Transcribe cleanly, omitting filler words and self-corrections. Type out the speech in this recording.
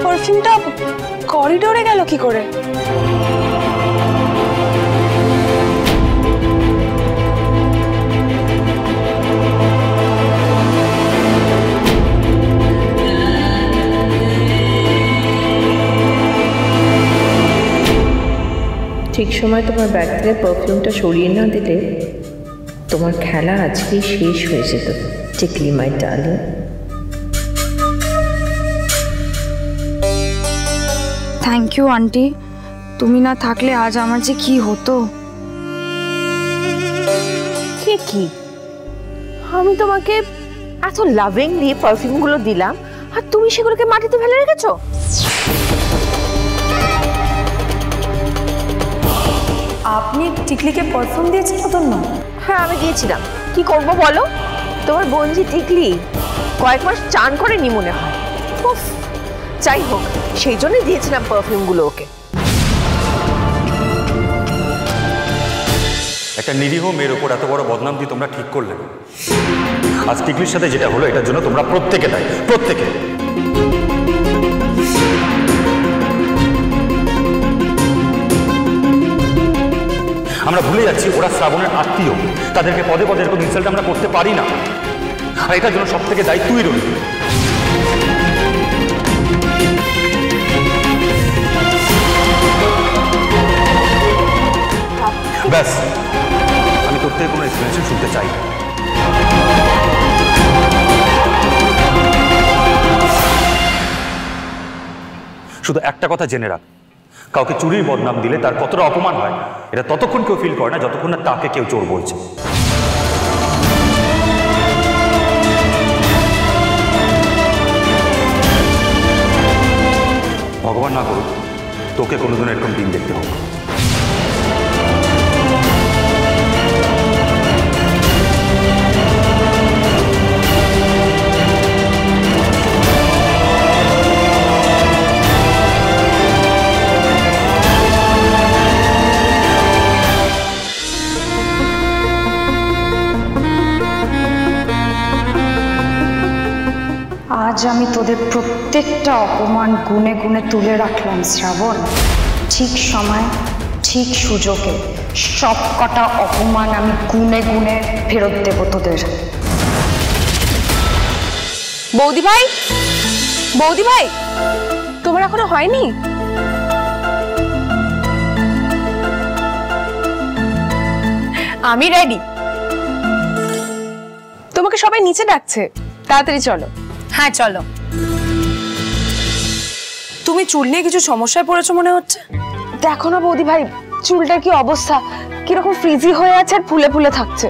পারফিউমটা করিডোরে গেল কি করে? ঠিক সময় তোমার ব্যাগ থেকে পারফিউমটা সরিয়ে না দিলে তোমার খেলা আজকেই শেষ হয়ে যেত Tikli my darling. Thank you aunty, তুমি না থাকলে আজ আমার যে কি হতো। কি আমি তোমাকে এত লাভিংলি পারফিউমগুলো দিলাম আর তুমি সেগুলোকে মাটিতে ফেলে রেখেছো? আপনি টিকলিকে পারফিউম দিয়েছেন মতন না? হ্যাঁ আমি দিয়েছিলাম, কি করবো বলো, তোমার বোনজি টিকলি কয়েক মাস চান করেনি মনে হয়। যাই হোক, সেই জন্যই দিয়েছিলাম পারফিউমগুলো ওকে। একটা নিরীহ মেয়ের ওপর এত বড় বদনাম দিয়ে তোমরা ঠিক করলে না। আজ টিকলির সাথে যেটা হলো এটার জন্য তোমরা প্রত্যেকে দায়ী, প্রত্যেকে। আমরা ভুলে যাচ্ছি ওরা শ্রাবণের আত্মীয়, তাদেরকে পদে পদে এরকম ইনসাল্ট আমরা করতে পারি না। আর এটার জন্য সব থেকে দায়ী তুই রবি। ব্যাস, আমি তোর থেকে কোনো এক্সপ্লেনেশন শুনতে চাই না। শুধু একটা কথা জেনে রাখ, কাউকে চুরির বদনাম দিলে তার কতটা অপমান হয় এটা ততক্ষণ কেউ ফিল করে না যতক্ষণ না তাকে কেউ চোর বলছে। ভগবান না করুক তোকে কোনোদিন এরকম দিন দেখতে হোক। আজ আমি তোদের প্রত্যেকটা অপমান গুনে গুনে তুলে রাখলাম শ্রাবণ। ঠিক সময় ঠিক সুযোগে সব কটা অপমান আমি গুনে গুনে ফেরত দেব তোদের। বৌদি ভাই, বৌদি ভাই, তোমার এখনো হয়নি? আমি রেডি। তোমাকে সবাই নিচে ডাকছে, তাড়াতাড়ি চলো। হ্যাঁ চলো। তুমি চুল নিয়ে কিছু সমস্যায় পড়েছো মনে হচ্ছে। দেখো না বৌদি ভাই, চুলটার কি অবস্থা, কিরকম ফ্রিজি হয়ে আছে আর ফুলে ফুলে থাকছে।